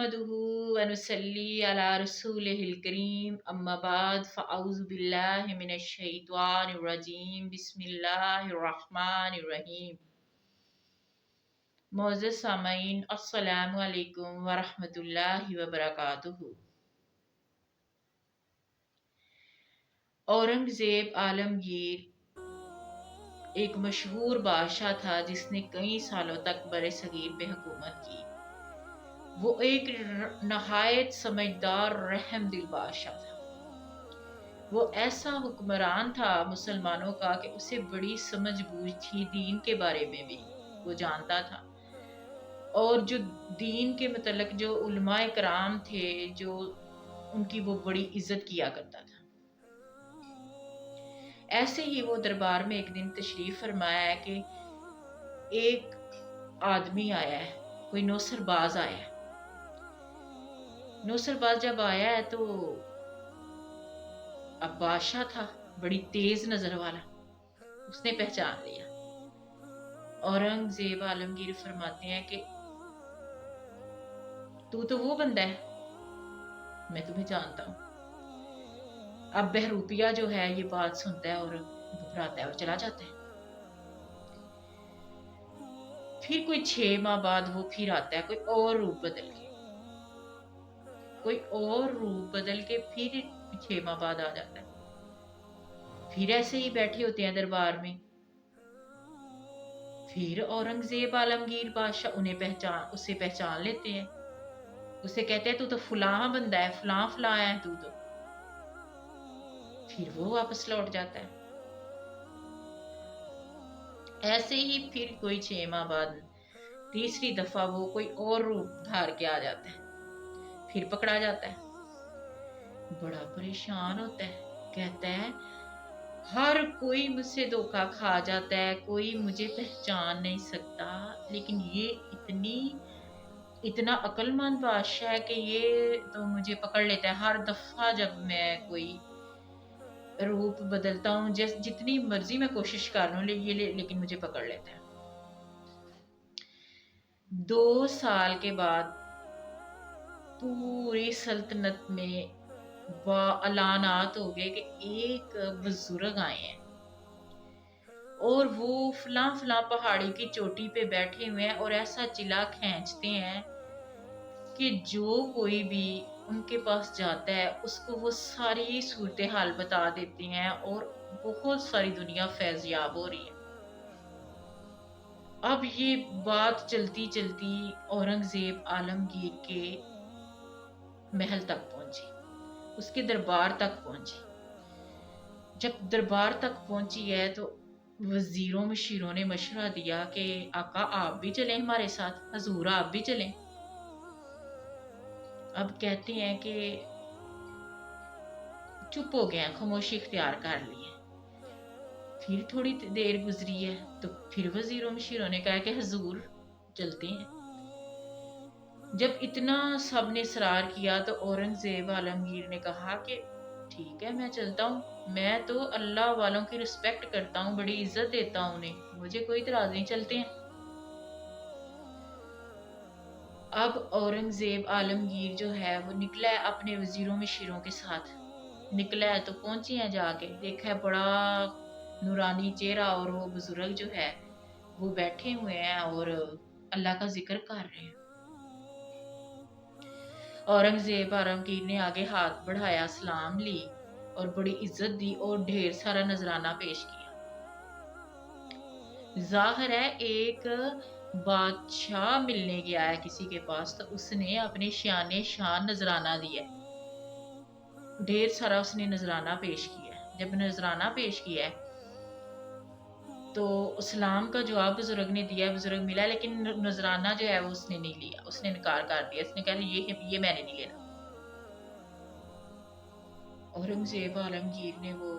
नहमदुहु व नुसल्ली अला रसूलिहिल करीम अम्मा बाद फ़अऊज़ु बिल्लाहि मिनश शैतानिर रजीम बिस्मिल्लाहिर रहमानिर रहीम। मोअज़्ज़ज़ सामईन अस्सलामु अलैकुम व रहमतुल्लाहि व बरकातुहू। औरंगज़ेब आलमगीर एक मशहूर बादशाह था जिसने कई सालों तक बरे सगीर पे हुकूमत की। वो एक नहायत समझदार रहमदिल बादशाह था। वो ऐसा हुक्मरान था मुसलमानों का कि उसे बड़ी समझ बूझ थी, दीन के बारे में भी वो जानता था। और जो दीन के मतलब जो उलमाए कराम थे, जो उनकी वो बड़ी इज्जत किया करता था। ऐसे ही वो दरबार में एक दिन तशरीफ फरमाया है कि एक आदमी आया है, कोई नौसरबाज आया है। नौसरबाज जब आया है तो अब बादशाह था, बड़ी तेज नजर वाला, उसने पहचान लिया। औरंगजेब आलमगीर फरमाते हैं कि तू तो वो बंदा है, मैं तुम्हें जानता हूं। अब बहरूपिया जो है ये बात सुनता है और घबराता है और चला जाता है। फिर कोई 6 माह बाद वो फिर आता है, कोई और रूप बदल के, कोई और रूप बदल के फिर 6 माह बाद आ जाता है। फिर ऐसे ही बैठे होते हैं दरबार में। फिर औरंगजेब आलमगीर बादशाह उसे पहचान लेते हैं। उसे कहते हैं तू तो फलां बंदा है, फलां फलां है तू तो। फिर वो वापस लौट जाता है। ऐसे ही फिर कोई 6 माह बाद तीसरी दफा वो कोई और रूप धार के आ जाता है। फिर पकड़ा जाता है, बड़ा परेशान होता है, कहता है हर कोई मुझसे धोखा खा जाता है, कोई मुझे पहचान नहीं सकता, लेकिन ये इतना अक्लमंद बादशाह है कि ये तो मुझे पकड़ लेता है। हर दफा जब मैं कोई रूप बदलता हूँ, जितनी मर्जी मैं कोशिश कर लूं, लेकिन मुझे पकड़ लेता है। 2 साल के बाद पूरी सल्तनत में ऐलानात हो गए कि एक बुजुर्ग आए हैं और वो फलां फलां पहाड़ी की चोटी पे बैठे हुए हैं और ऐसा चिल्ला खींचते हैं कि जो कोई भी उनके पास जाता है उसको वो सारी सूरत हाल बता देते हैं और बहुत सारी दुनिया फैज़याब हो रही है। अब ये बात चलती चलती औरंगजेब आलमगीर के महल तक पहुंची, उसके दरबार तक पहुंची। जब दरबार तक पहुंची है तो वजीरों मशीरों ने मशवरा दिया कि आका आप भी चलें हमारे साथ, हजूर आप भी चलें। अब कहते हैं कि चुप हो गए, खामोशी इख्तियार कर ली है। फिर थोड़ी देर गुजरी है तो फिर वजीरों मशीरों ने कहा कि हजूर चलते हैं। जब इतना सब ने इसरार किया तो औरंगजेब आलमगीर ने कहा कि ठीक है मैं चलता हूँ, मैं तो अल्लाह वालों की रिस्पेक्ट करता हूँ, बड़ी इज्जत देता हूँ उन्हें, मुझे कोई इतराज नहीं, चलते हैं। अब औरंगजेब आलमगीर जो है वो निकला है अपने वजीरों मशीरों के साथ। निकला है तो पहुंचे हैं, जाके देखा है बड़ा नूरानी चेहरा और वो बुजुर्ग जो है वो बैठे हुए हैं और अल्लाह का जिक्र कर रहे हैं। औरंगजेब आलमगीर ने आगे हाथ बढ़ाया, सलाम ली और बड़ी इज्जत दी और ढेर सारा नजराना पेश किया। जाहिर है एक बादशाह मिलने गया है किसी के पास तो उसने अपने शान शान नजराना दिया, ढेर सारा उसने नजराना पेश किया। जब नजराना पेश किया है तो सलाम का जवाब बुजुर्ग ने दिया, बुजुर्ग मिला, लेकिन नजराना जो है वो उसने नहीं लिया, उसने इनकार कर दिया। उसने कहा ये मैंने नहीं लेना। औरंगजेब आलमगीर ने वो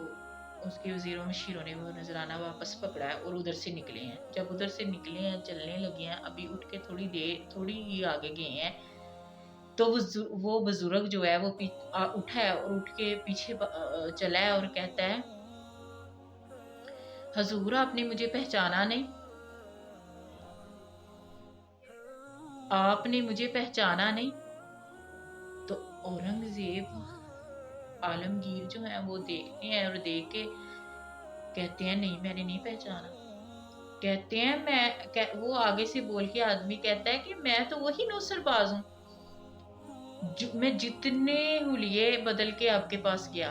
उसके वजीरों मशीरों ने वो नजराना वापस पकड़ा है और उधर से निकले हैं। जब उधर से निकले हैं, चलने लगे हैं, अभी उठ के थोड़ी ही आगे गए हैं तो वो बुजुर्ग जो है वो उठा है और उठ के पीछे चला है और कहता है हजूर आपने मुझे पहचाना नहीं, आपने मुझे पहचाना नहीं। औरंगजेब आलमगीर जो है वो देखते हैं और देख के कहते हैं नहीं मैंने नहीं पहचाना। कहते हैं वो आगे से बोल के आदमी कहता है कि मैं तो वही नौसरबाज हूँ मैं जितने हुलिये बदल के आपके पास गया,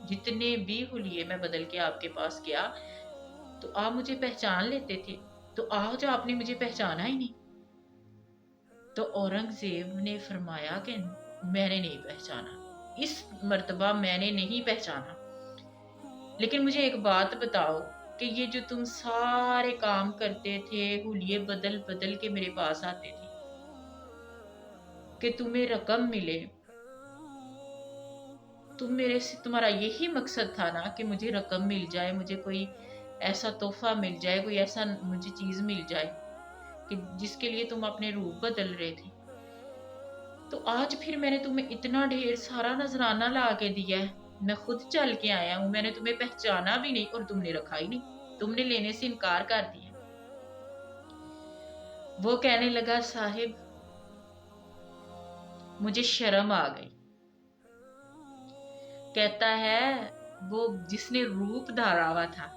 जितने भी हुलिये मैं बदल के आपके पास गया तो आप मुझे पहचान लेते थे, तो आज आपने मुझे पहचाना ही नहीं। तो औरंगजेब ने फरमाया कि मैंने नहीं पहचाना, इस मर्तबा मैंने नहीं पहचाना, लेकिन मुझे एक बात बताओ कि ये जो तुम सारे काम करते थे, हुलिये बदल बदल के मेरे पास आते थे कि तुम्हें रकम मिले, तुम्हारा यही मकसद था ना कि मुझे रकम मिल जाए, मुझे कोई ऐसा तोहफा मिल जाए, कोई ऐसा मुझे चीज मिल जाए कि जिसके लिए तुम अपने रूप बदल रहे थे। तो आज फिर मैंने तुम्हें इतना ढेर सारा नजराना ला के दिया है, मैं खुद चल के आया हूं, मैंने तुम्हें पहचाना भी नहीं और तुमने रखा ही नहीं, तुमने लेने से इनकार कर दिया। वो कहने लगा साहिब मुझे शर्म आ गई। कहता है वो जिसने रूप धारा हुआ था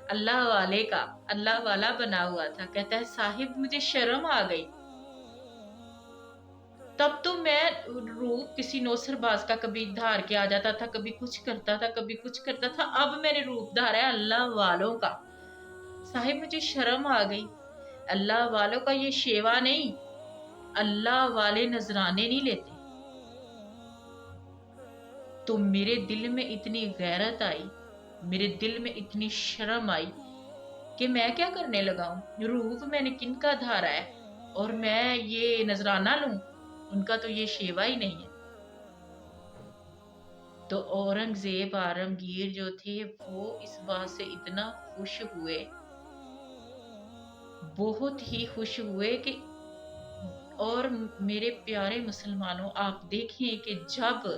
अल्लाह वाले का, अल्लाह वाला बना हुआ था, कहता है साहिब मुझे शर्म आ गई। तब तो मैं रूप किसी नौसरबाज का कभी धार के आ जाता था, कभी कुछ करता था, कभी कुछ करता था, अब मैंने रूप धारा है अल्लाह वालों का। साहिब मुझे शर्म आ गई, अल्लाह वालों का ये शेवा नहीं, अल्लाह वाले नजराने नहीं लेते। तो मेरे दिल में इतनी गैरत आई, मेरे दिल में इतनी शर्म आई कि मैं क्या करने लगा हूँ, रूप मैंने किनका धारा है और मैं ये नजराना लूं, उनका तो ये शेवा ही नहीं है। तो औरंगजेब आलमगीर जो थे वो इस बात से इतना खुश हुए, बहुत ही खुश हुए कि और मेरे प्यारे मुसलमानों आप देखें कि जब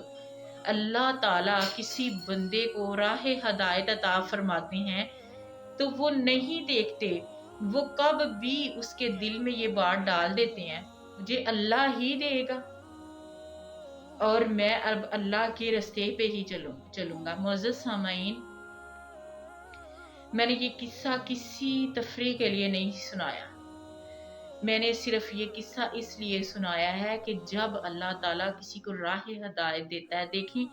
अल्लाह ताला किसी बंदे को राह हदायत अता फरमाते हैं तो वो नहीं देखते, वो कब भी उसके दिल में ये बात डाल देते हैं मुझे अल्लाह ही देगा और मैं अब अल्लाह के रास्ते पे ही चलूंगा। मुअज़्ज़ज़ सामाईन, मैंने ये किस्सा किसी तफरीह के लिए नहीं सुनाया, मैंने सिर्फ ये किस्सा इसलिए सुनाया है कि जब अल्लाह ताला किसी को राह हदायत देता है, देखिए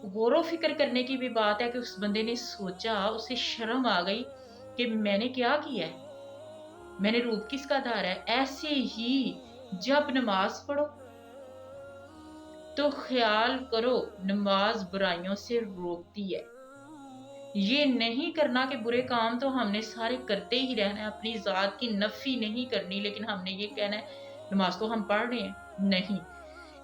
गौर फिक्र करने की भी बात है कि उस बंदे ने सोचा, उसे शर्म आ गई कि मैंने क्या किया है, मैंने रूप किसका धारा है। ऐसे ही जब नमाज पढ़ो तो ख्याल करो नमाज बुराइयों से रोकती है। ये नहीं करना कि बुरे काम तो हमने सारे करते ही रहना है, अपनी जात की नफी नहीं करनी, लेकिन हमने ये कहना है नमाज तो हम पढ़ रहे हैं, नहीं,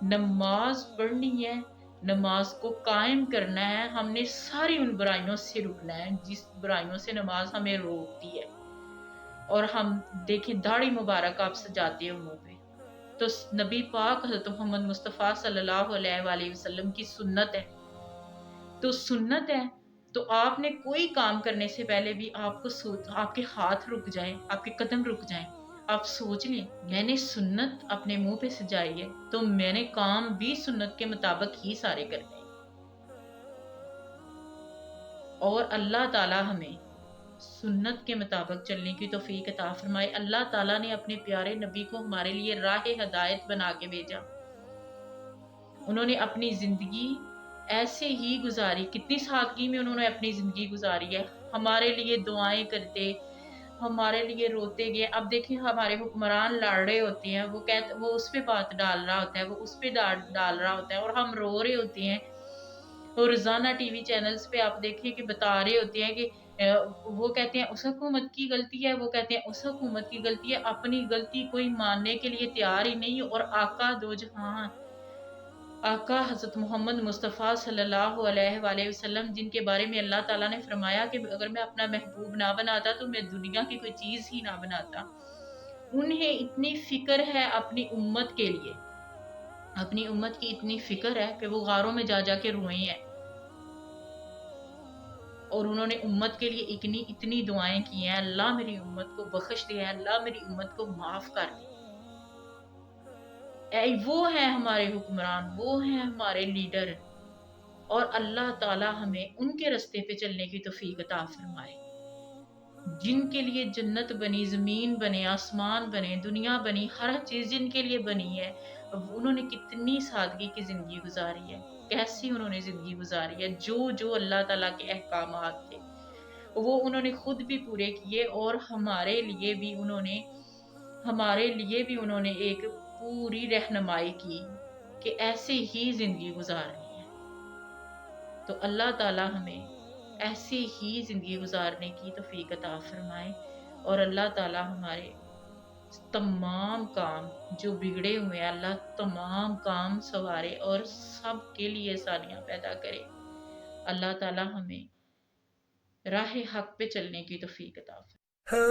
नमाज पढ़नी है, नमाज को कायम करना है, हमने सारी उन बुराइयों से रुकना है जिस बुराइयों से नमाज हमें रोकती है। और हम देखें दाढ़ी मुबारक आप सजाते हो मुंह पे, तो नबी पाक हज़रत मोहम्मद मुस्तफ़ा सल्लल्लाहु अलैहि वसल्लम की सुन्नत है, तो सुन्नत है तो आपने कोई काम करने से पहले भी आपके हाथ रुक जाएं, आपके कदम रुक जाएं, आप सोच लें मैंने सुन्नत अपने मुंह पे सजाई है तो मैंने काम भी सुन्नत के मुताबिक ही सारे करने हैं। और अल्लाह ताला हमें सुन्नत के मुताबिक चलने की तौफीक अता फरमाए। अल्लाह ताला ने अपने प्यारे नबी को हमारे लिए राह हदायत बना के भेजा, उन्होंने अपनी जिंदगी ऐसे ही गुजारी, कितनी सादगी में उन्होंने अपनी जिंदगी गुजारी है, हमारे लिए दुआएं करते, हमारे लिए रोते गए। अब देखिए हमारे हुक्मरान लड़ रहे होते हैं, वो उस पे बात डाल रहा होता है, वो उस पे डाल रहा होता है और हम रो रहे होते हैं। और रोजाना टीवी चैनल्स पे आप देखिए कि बता रहे होते हैं कि वो कहते हैं उस हुकूमत की गलती है, वो कहते हैं उस हुकूमत की गलती है, अपनी गलती कोई मानने के लिए तैयार ही नहीं। और आका दो जहां, आका हज़रत मोहम्मद मुस्तफ़ा सल्लल्लाहु अलैहि वसल्लम, जिनके बारे में अल्लाह ताला ने फरमाया कि अगर मैं अपना महबूब ना बनाता तो मैं दुनिया की कोई चीज़ ही ना बनाता, उन्हें इतनी फिक्र है अपनी उम्मत के लिए, अपनी उम्मत की इतनी फिक्र है कि वो गारों में जा जा के रोए हैं और उन्होंने उम्मत के लिए इतनी इतनी दुआएं की हैं, अल्लाह मेरी उम्मत को बख्श दे, अल्लाह मेरी उम्मत को माफ कर दे। وہ ہیں ہمارے حکمران، وہ ہیں ہمارے لیڈر، اور اللہ تعالی ہمیں ان کے رستے پہ چلنے کی توفیق عطا فرمائے، جن کے لیے جنت بنی، زمین بنے، آسمان بنے، دنیا بنی، ہر چیز جن کے لیے بنی ہے، انہوں نے کتنی سادگی کی زندگی گزاری ہے، کیسی انہوں نے زندگی گزاری ہے، جو اللہ تعالیٰ کے احکامات تھے وہ انہوں نے خود بھی پورے کیے، اور ہمارے لیے بھی انہوں نے ایک پوری رہنمائی کی کہ ایسے ہی زندگی گزارنی ہے۔ تو اللہ تعالیٰ ہمیں ایسی ہی زندگی گزارنے کی توفیق عطا فرمائے، اور اللہ تعالیٰ ہمارے تمام کام جو بگڑے ہوئے ہیں، اللہ تمام کام سنوارے اور سب کے لیے آسانیاں پیدا کرے۔ اللہ تعالیٰ ہمیں راہ حق پہ چلنے کی توفیق عطا فرمائے۔